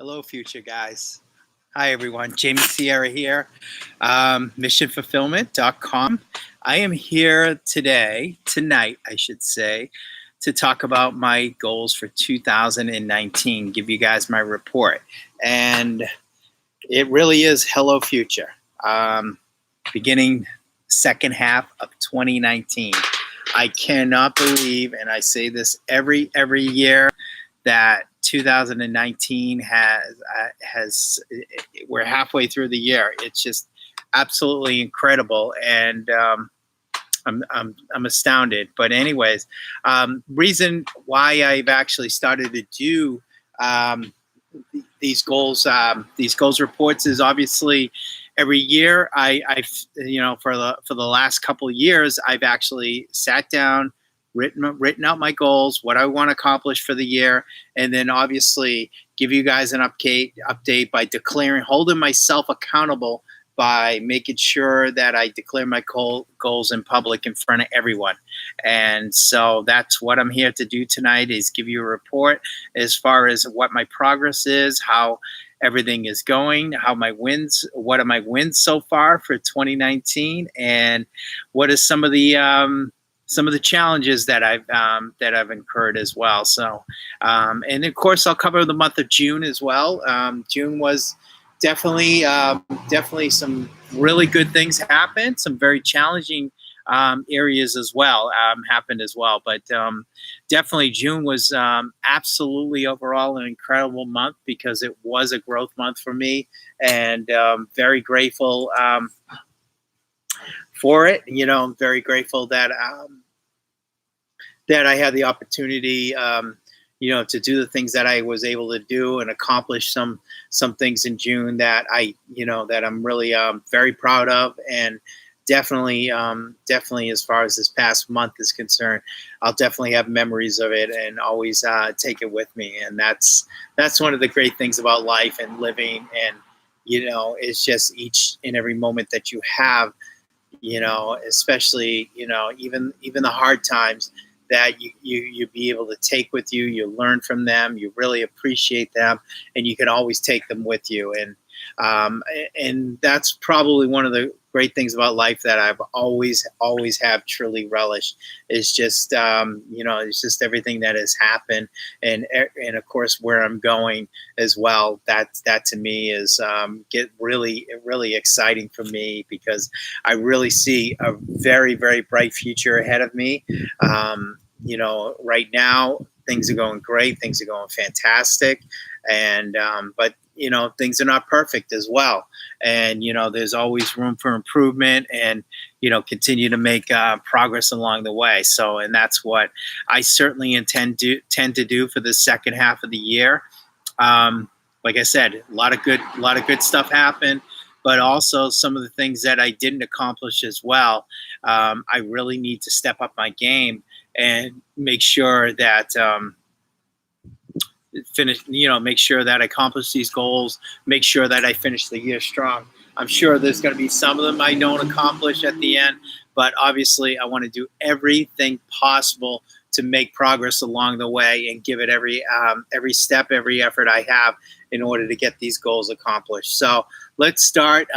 Hello, future guys. Hi, everyone. Jamie Sierra here, missionfulfillment.com. I am here tonight, I should say, to talk about my goals for 2019, give you guys my report. And it really is hello, future. Beginning second half of 2019. I cannot believe, and I say this every year, that 2019 has we're halfway through the year. It's just absolutely incredible, and I'm astounded. But anyways, reason why I've actually started to do these goals reports is obviously every year I've for the last couple of years I've actually sat down, written out my goals, what I want to accomplish for the year, and then obviously give you guys an update by holding myself accountable by making sure that I declare my goals in public in front of everyone. And so that's what I'm here to do tonight, is give you a report as far as what my progress is, how everything is going, what are my wins so far for 2019, and what is some of the challenges that I've incurred as well. So, and of course, I'll cover the month of June as well. June was definitely some really good things happened. Some very challenging areas as well happened as well. But definitely June was absolutely overall an incredible month, because it was a growth month for me, and very grateful for it. I'm very grateful that I had the opportunity, to do the things that I was able to do and accomplish some things in June that I'm really very proud of. And definitely as far as this past month is concerned, I'll definitely have memories of it and always take it with me. And that's one of the great things about life and living. And it's just each and every moment that you have, especially even the hard times, that you be able to take with you. You learn from them, you really appreciate them, and you can always take them with you. And that's probably one of the great things about life that I've always have truly relished, is just it's just everything that has happened, and of course where I'm going as well. That to me is get really exciting for me, because I really see a very, very bright future ahead of me. Right now things are going great, things are going fantastic, and but things are not perfect as well, and there's always room for improvement, and continue to make progress along the way. So, and that's what I certainly tend to do for the second half of the year. Like I said, a lot of good stuff happened, but also some of the things that I didn't accomplish as well. I really need to step up my game and make sure that make sure that I accomplish these goals, make sure that I finish the year strong. I'm sure there's going to be some of them I don't accomplish at the end, but obviously I want to do everything possible to make progress along the way and give it every step, every effort I have in order to get these goals accomplished. So let's start.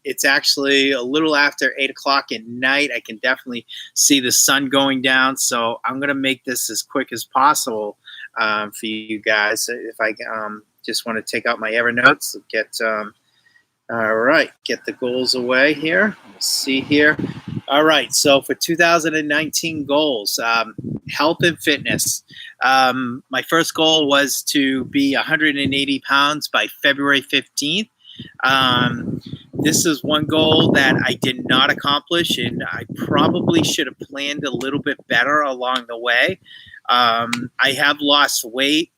It's actually a little after 8 o'clock at night. I can definitely see the sun going down. So I'm going to make this as quick as possible for you guys. If I just want to take out my Evernote, get the goals away here. Let's see here. All right, so for 2019 goals, health and fitness. My first goal was to be 180 pounds by February 15th. This is one goal that I did not accomplish, and I probably should have planned a little bit better along the way. I have lost weight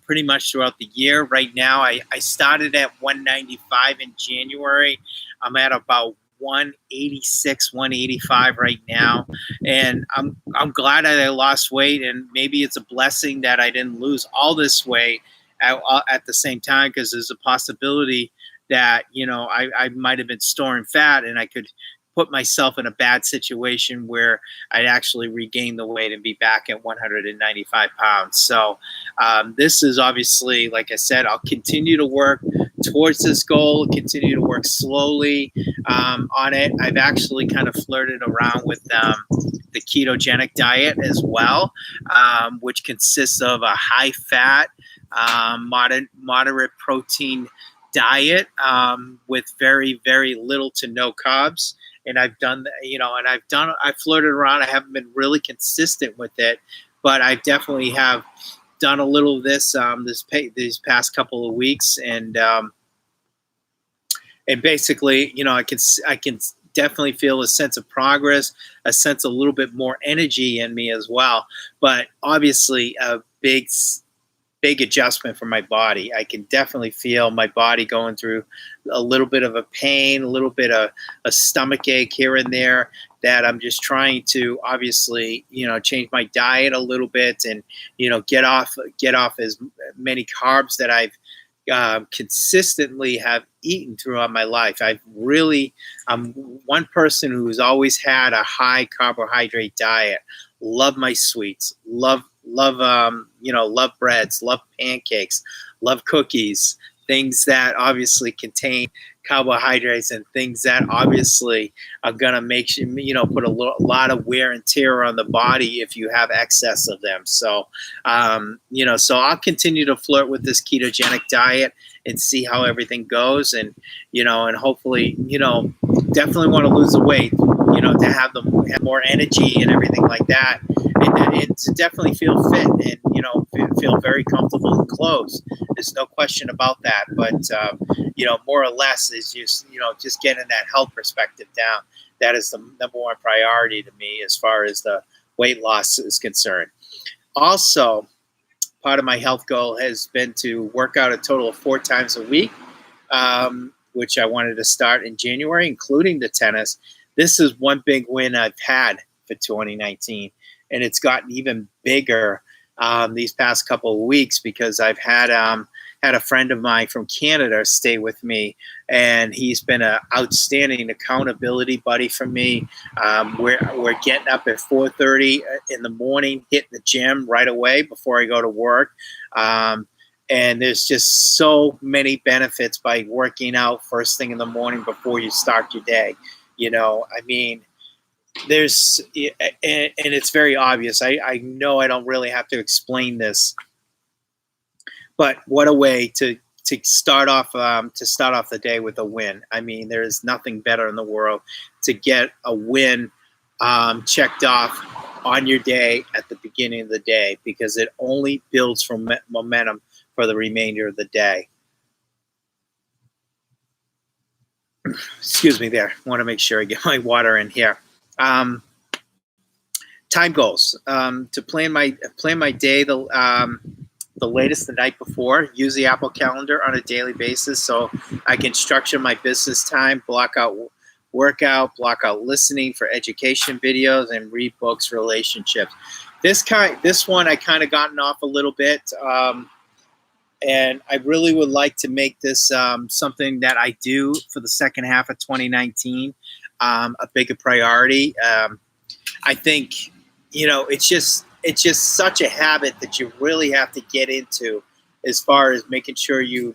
pretty much throughout the year. Right now, I started at 195 in January. I'm at about 186, 185 right now, and I'm glad that I lost weight, and maybe it's a blessing that I didn't lose all this weight at the same time, because there's a possibility that I might have been storing fat, and I could put myself in a bad situation where I'd actually regain the weight and be back at 195 pounds. So This is obviously, like I said, I'll continue to work towards this goal, continue to work slowly on it. I've actually kind of flirted around with the ketogenic diet as well, which consists of a high fat, moderate protein diet with very, very little to no carbs. And I've done, I've flirted around. I haven't been really consistent with it, but I definitely have done a little of this these past couple of weeks, and basically, I can definitely feel a sense of progress, a sense of a little bit more energy in me as well. But obviously, a big adjustment for my body. I can definitely feel my body going through a little bit of a pain, a little bit of a stomach ache here and there, that I'm just trying to obviously, change my diet a little bit and, get off as many carbs that I've consistently have eaten throughout my life. I'm one person who's always had a high carbohydrate diet. Love my sweets, love breads, love pancakes, love cookies, things that obviously contain carbohydrates and things that obviously are going to make you, put a lot of wear and tear on the body if you have excess of them. So, so I'll continue to flirt with this ketogenic diet and see how everything goes. And, and hopefully, definitely want to lose the weight, to have more energy and everything like that. And to definitely feel fit and, feel very comfortable in clothes. There's no question about that. But, more or less is just, just getting that health perspective down. That is the number one priority to me as far as the weight loss is concerned. Also, part of my health goal has been to work out a total of 4 times a week, which I wanted to start in January, including the tennis. This is one big win I've had for 2019, and it's gotten even bigger these past couple of weeks because I've had a friend of mine from Canada stay with me, and he's been an outstanding accountability buddy for me. We're getting up at 4:30 in the morning, hitting the gym right away before I go to work. And there's just so many benefits by working out first thing in the morning before you start your day. There's, and it's very obvious. I know I don't really have to explain this, but what a way to start off the day with a win. There is nothing better in the world to get a win checked off on your day at the beginning of the day, because it only builds from momentum for the remainder of the day. Excuse me there. I want to make sure I get my water in here. Time goals. To plan my day the latest the night before. Use the Apple Calendar on a daily basis so I can structure my business time, block out workout, block out listening for education videos, and read books, relationships. This one I kind of gotten off a little bit. And I really would like to make this something that I do for the second half of 2019 a bigger priority. I think, it's just such a habit that you really have to get into, as far as making sure you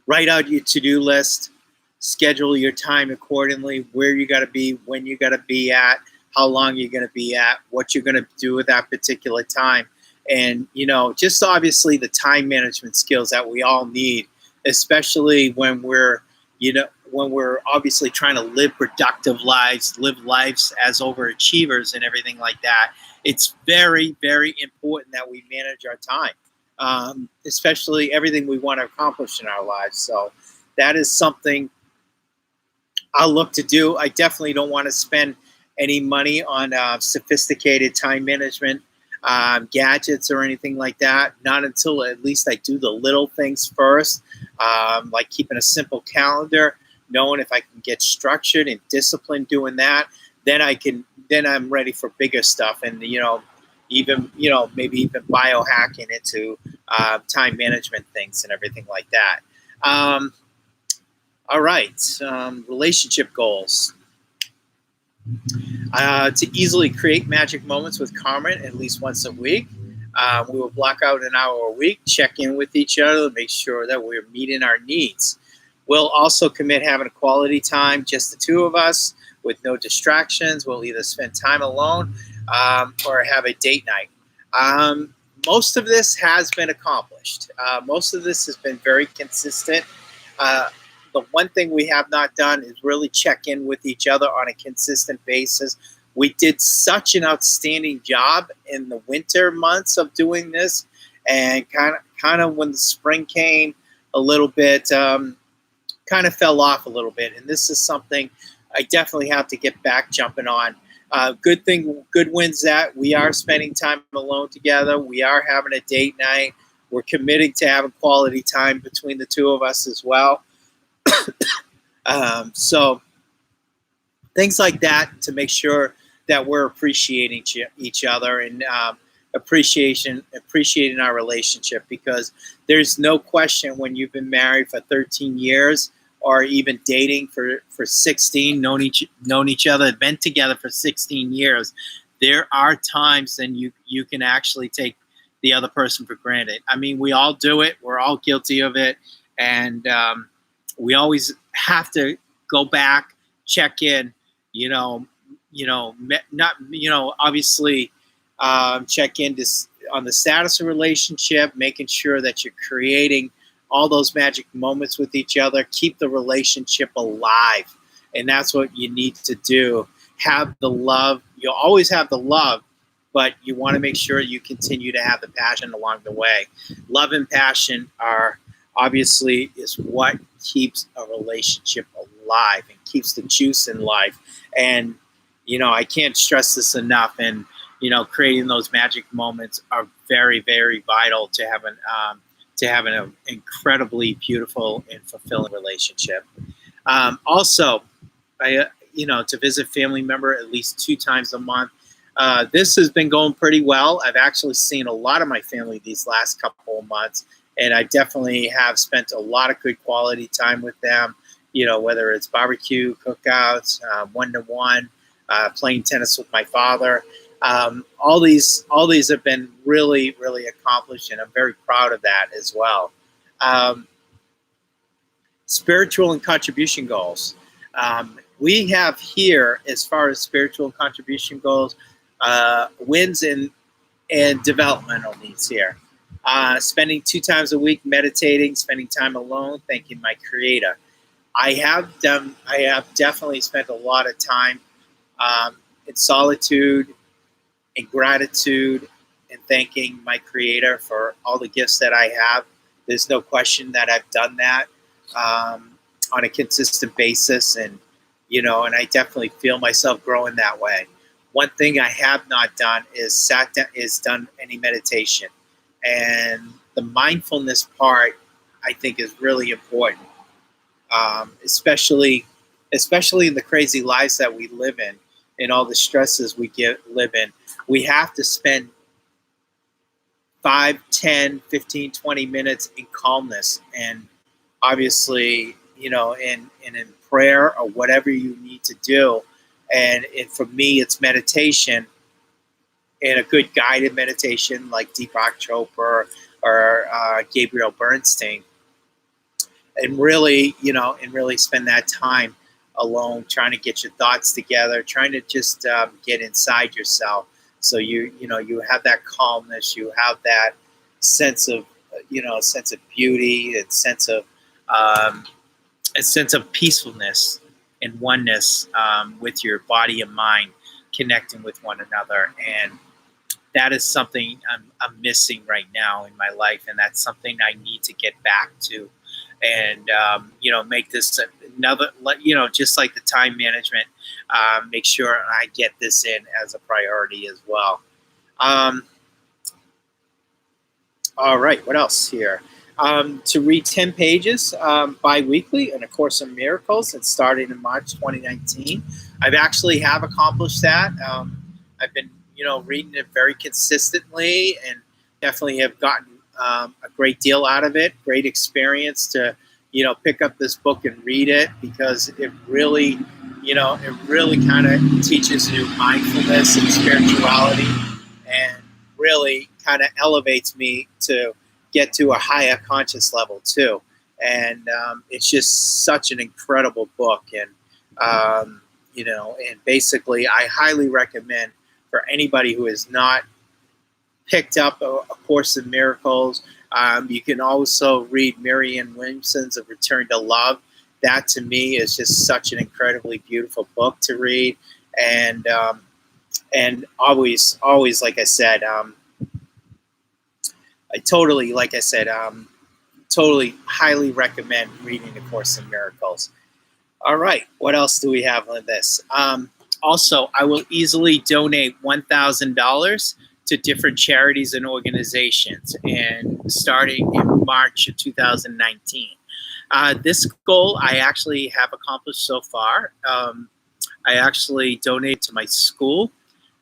write out your to-do list, schedule your time accordingly, where you got to be, when you got to be at, how long you're going to be at, what you're going to do with that particular time. And, just obviously the time management skills that we all need, especially when we're obviously trying to live productive lives, live lives as overachievers and everything like that. It's very, very important that we manage our time, especially everything we want to accomplish in our lives. So that is something I'll look to do. I definitely don't want to spend any money on sophisticated time management gadgets or anything like that. Not until at least I do the little things first, like keeping a simple calendar, knowing if I can get structured and disciplined doing that, then I'm ready for bigger stuff. And, maybe even biohacking into time management things and everything like that. All right. Relationship goals. To easily create magic moments with Carmen at least once a week. We will block out an hour a week, check in with each other, make sure that we're meeting our needs. We'll also commit having a quality time, just the two of us, with no distractions. We'll either spend time alone or have a date night. Most of this has been accomplished. Most of this has been very consistent. The one thing we have not done is really check in with each other on a consistent basis. We did such an outstanding job in the winter months of doing this, and kind of when the spring came, a little bit kind of fell off a little bit. And this is something I definitely have to get back jumping on. Good wins that we are spending time alone together. We are having a date night. We're committing to having quality time between the two of us as well. So things like that to make sure that we're appreciating each other and appreciating our relationship, because there's no question when you've been married for 13 years or even dating for 16, known each other, been together for 16 years, there are times then you can actually take the other person for granted. I mean, we all do it. We're all guilty of it. And we always have to go back, check in, obviously check in on the status of relationship, making sure that you're creating all those magic moments with each other, keep the relationship alive. And that's what you need to do. Have the love. You'll always have the love, but you want to make sure you continue to have the passion along the way. Love and passion obviously is what keeps a relationship alive and keeps the juice in life. And, I can't stress this enough. And, creating those magic moments are very, very vital to having an incredibly beautiful and fulfilling relationship. Also, to visit family member at least 2 times a month. This has been going pretty well. I've actually seen a lot of my family these last couple of months, and I definitely have spent a lot of good quality time with them, whether it's barbecue, cookouts, one-to-one, playing tennis with my father. All these have been really, really accomplished, and I'm very proud of that as well. Spiritual and contribution goals. We have here, as far as spiritual and contribution goals, wins and developmental needs here. Spending 2 times a week meditating, spending time alone, thanking my Creator. I have definitely spent a lot of time in solitude, in gratitude, and thanking my Creator for all the gifts that I have. There's no question that I've done that on a consistent basis, and I definitely feel myself growing that way. One thing I have not done is done any meditation, and the mindfulness part I think is really important, especially in the crazy lives that we live in and all the stresses we live in. We have to spend 5, 10, 15, 20 minutes in calmness, and obviously, in prayer or whatever you need to do. And for me, it's meditation, and a good guided meditation like Deepak Chopra or Gabriel Bernstein. And really, spend that time alone, trying to get your thoughts together, trying to just get inside yourself. So you have that calmness, you have that sense of beauty, and a sense of peacefulness and oneness with your body and mind, connecting with one another. And that is something I'm missing right now in my life, and that's something I need to get back to. And make this another, just like the time management, make sure I get this in as a priority as well. All right, what else here? To read 10 pages bi-weekly in A Course in Miracles, and starting in March 2019. I've actually have accomplished that. I've been, reading it very consistently, and definitely have gotten a great deal out of it. Great experience to, pick up this book and read it, because it really kind of teaches you mindfulness and spirituality, and really kind of elevates me to get to a higher conscious level too. And it's just such an incredible book. And and basically, I highly recommend for anybody who has not picked up a Course in Miracles. You can also read Marianne Williamson's A Return to Love. That to me is just such an incredibly beautiful book to read, and always, like I said, totally highly recommend reading A Course in Miracles. All right, what else do we have on this? Also, I will easily donate $1,000 to different charities and organizations, and starting in March of 2019. This goal I actually have accomplished so far. I actually donated to my school.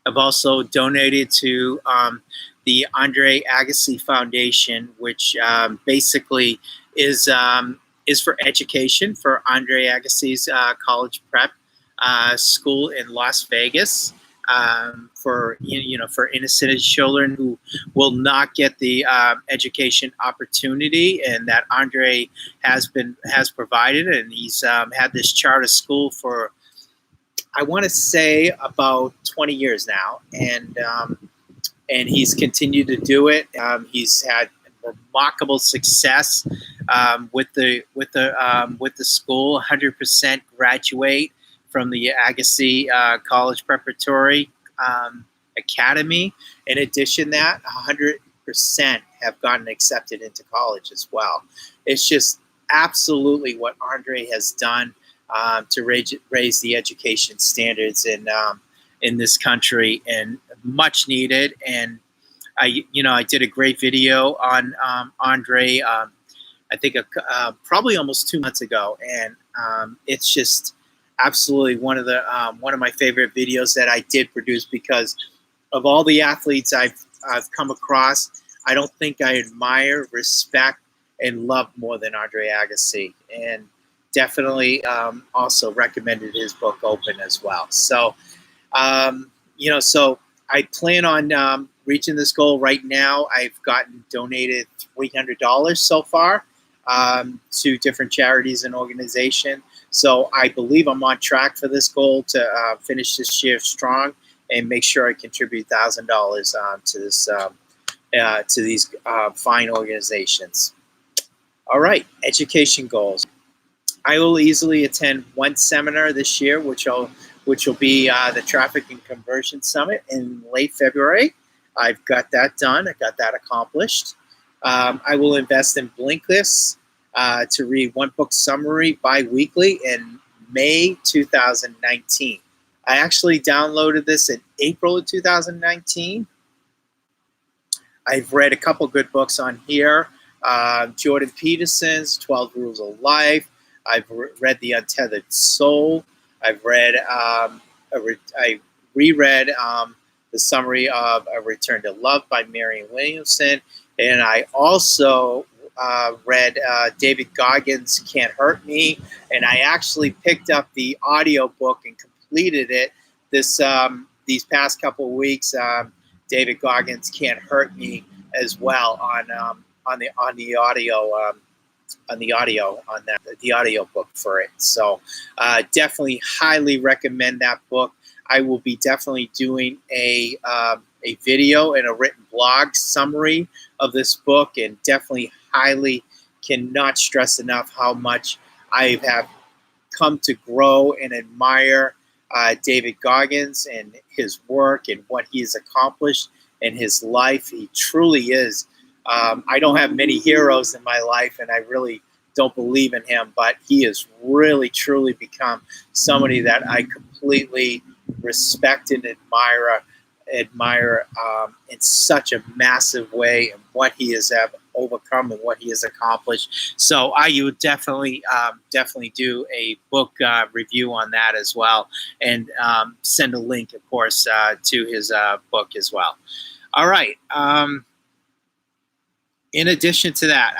I've also donated to the Andre Agassi Foundation, which basically is for education for Andre Agassi's college prep school in Las Vegas. For inner city children who will not get the education opportunity, and that Andre has provided, and he's had this charter school for, I want to say, about 20 years now, and he's continued to do it. He's had remarkable success with the school. 100% graduate from the Agassi College Preparatory Academy. In addition, that 100% have gotten accepted into college as well. It's just absolutely what Andre has done to raise the education standards in this country, and much needed. And I did a great video on Andre. I think probably almost 2 months ago, and it's just absolutely one of my favorite videos that I did produce, because of all the athletes I've come across, I don't think I admire, respect, and love more than Andre Agassi. And definitely also recommended his book Open as well. So so I plan on reaching this goal. Right now I've gotten donated $300 so far to different charities and organizations. So I believe I'm on track for this goal to finish this year strong and make sure I contribute $1,000 to this to these fine organizations. All right, education goals. I will easily attend one seminar this year, which will be the Traffic and Conversion Summit in late February. I've got that done. I got that accomplished. I will invest in Blinkist to read one book summary bi-weekly in May 2019. I actually downloaded this in April of 2019. I've read a couple good books on here. Jordan Peterson's 12 Rules of Life. I've read The Untethered Soul. I've read, I reread the summary of A Return to Love by Marianne Williamson. And I also read David Goggins' Can't Hurt Me. And I actually picked up the audio book and completed it these past couple of weeks. David Goggins' Can't Hurt Me as well on the audio book for it. So definitely highly recommend that book. I will be definitely doing a video and a written blog summary of this book, and definitely highly cannot stress enough how much I have come to grow and admire David Goggins and his work and what he has accomplished in his life. He truly is. I don't have many heroes in my life, and I really don't believe in him, but he has really, truly become somebody that I completely respect and admire in such a massive way, and what he has overcome and what he has accomplished. So I would definitely do a book review on that as well, and send a link, of course, to his book as well. All right. In addition to that,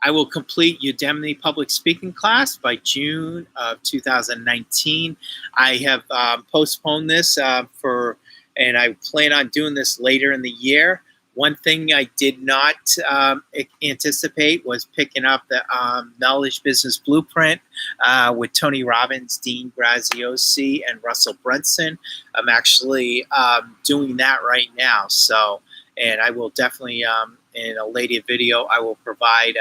I will complete Udemy public speaking class by June of 2019. I have postponed this for and I plan on doing this later in the year. One thing I did not anticipate was picking up the Knowledge Business Blueprint with Tony Robbins, Dean Graziosi, and Russell Brunson. I'm actually doing that right now. So, and I will definitely, in a later video, I will provide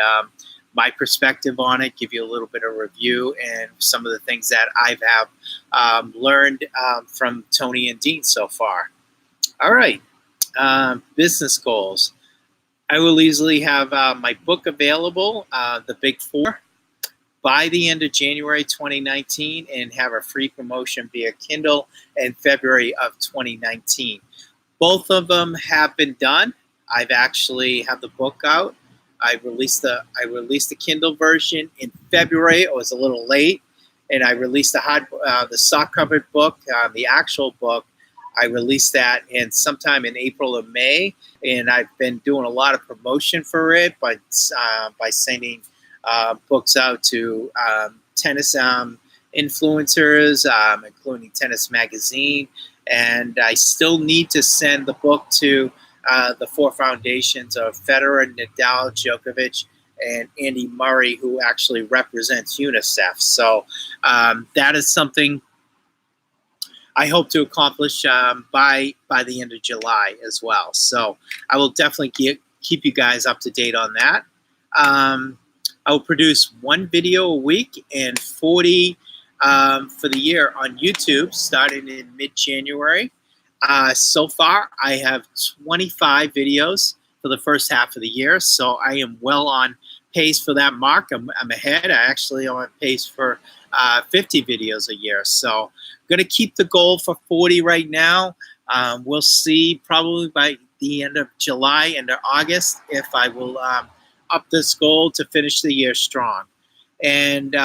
my perspective on it, give you a little bit of review and some of the things that I have learned from Tony and Dean so far. All right. Business goals. I will easily have my book available, The Big Four, by the end of January 2019 and have a free promotion via Kindle in February of 2019. Both of them have been done. I've actually have the book out. I released the Kindle version in February. I was a little late, and I released the soft covered book, the actual book. I released that sometime in April or May, and I've been doing a lot of promotion for it by sending books out to tennis influencers, including Tennis Magazine, and I still need to send the book to the four foundations of Federer, Nadal, Djokovic, and Andy Murray, who actually represents UNICEF. So that is something I hope to accomplish by the end of July as well. So I will definitely keep you guys up to date on that. I will produce one video a week and 40 for the year on YouTube starting in mid-January. So far, I have 25 videos for the first half of the year, so I am well on pace for that mark. I'm ahead. I actually am on pace for 50 videos a year. So I'm going to keep the goal for 40 right now. We'll see probably by the end of July, end of August, if I will up this goal to finish the year strong. And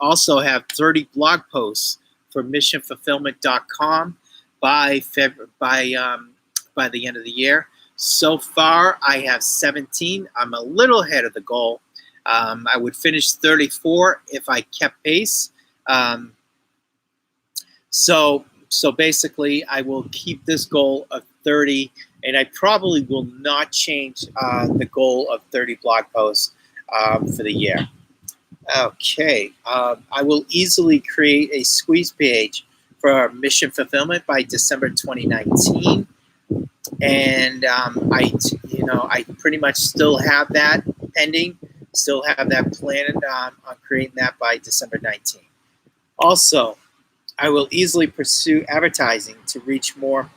also have 30 blog posts for missionfulfillment.com by the end of the year. So far, I have 17. I'm a little ahead of the goal. I would finish 34 if I kept pace. So basically, I will keep this goal of 30, and I probably will not change the goal of 30 blog posts for the year. Okay, I will easily create a squeeze page for Mission Fulfillment by December 2019. And I pretty much still have that pending, still have that planned on creating that by December 19. Also, I will easily pursue advertising to reach more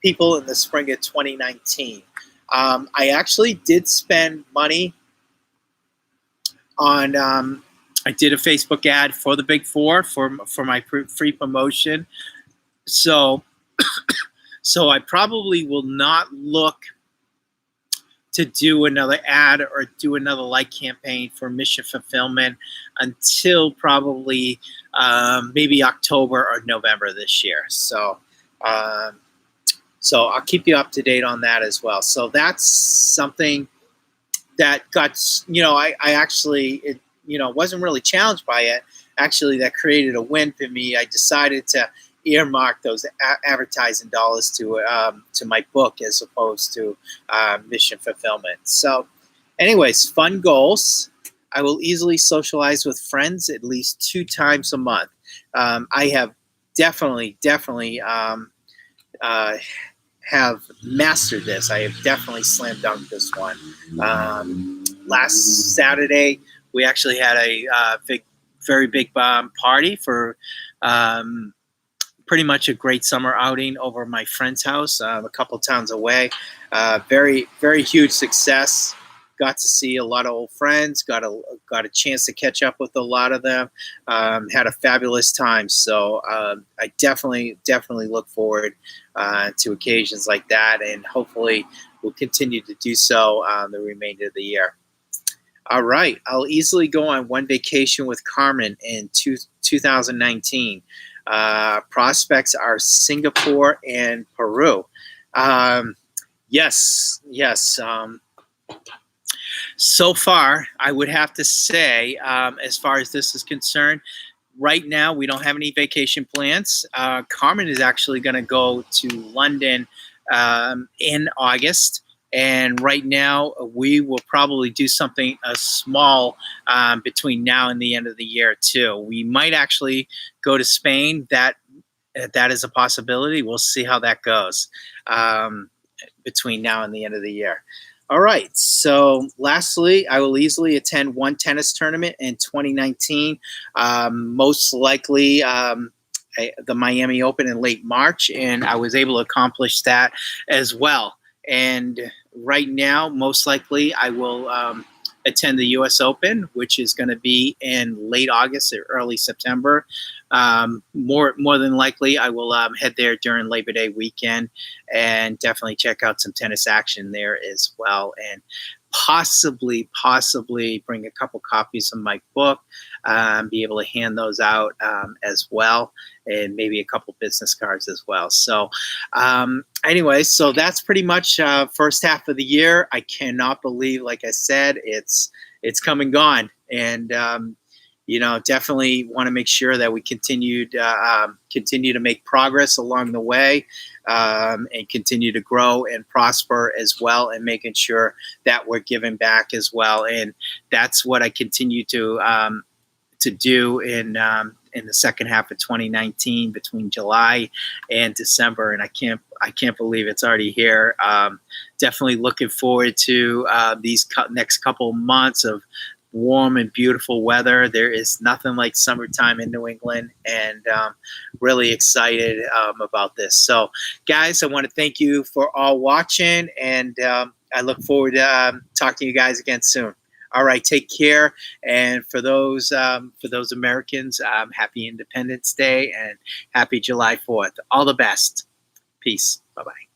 people in the spring of 2019. I actually did spend money on, I did a Facebook ad for the Big Four for my free promotion. So I probably will not look to do another ad or do another like campaign for Mission Fulfillment until probably maybe October or November this year. So I'll keep you up to date on that as well. So that's something that got, I actually, wasn't really challenged by it. Actually, that created a win for me. I decided to earmark those advertising dollars to my book as opposed to Mission Fulfillment. So anyways, fun goals. I will easily socialize with friends at least 2 times a month. I have definitely have mastered this. I have definitely slam dunked this one. Last Saturday, we actually had a very big party for pretty much a great summer outing over my friend's house, a couple towns away. Very, very huge success. Got to see a lot of old friends. Got a chance to catch up with a lot of them. Had a fabulous time. So I definitely look forward to occasions like that, and hopefully we'll continue to do so the remainder of the year. All right, I'll easily go on one vacation with Carmen in 2019. Prospects are Singapore and Peru. Yes. So far, I would have to say, as far as this is concerned, right now, we don't have any vacation plans. Carmen is actually going to go to London in August. And right now, we will probably do something small between now and the end of the year, too. We might actually go to Spain. That is a possibility. We'll see how that goes between now and the end of the year. All right. So, lastly, I will easily attend one tennis tournament in 2019. Most likely, the Miami Open in late March, and I was able to accomplish that as well. And right now, most likely, I will attend the U.S. Open, which is going to be in late August or early September. More than likely, I will head there during Labor Day weekend and definitely check out some tennis action there as well. And possibly bring a couple copies of my book, be able to hand those out as well, and maybe a couple business cards as well. So anyway, so that's pretty much first half of the year. I cannot believe, like I said, it's come and gone. And definitely want to make sure that we continue to make progress along the way, and continue to grow and prosper as well, and making sure that we're giving back as well. And that's what I continue to do in the second half of 2019, between July and December. And I can't believe it's already here. Definitely looking forward to these next couple months of warm and beautiful weather. There is nothing like summertime in New England, and really excited about this. So, guys, I want to thank you for all watching, and I look forward to talking to you guys again soon. All right, take care, and for those Americans, happy Independence Day and happy July 4th. All the best. Peace. Bye-bye.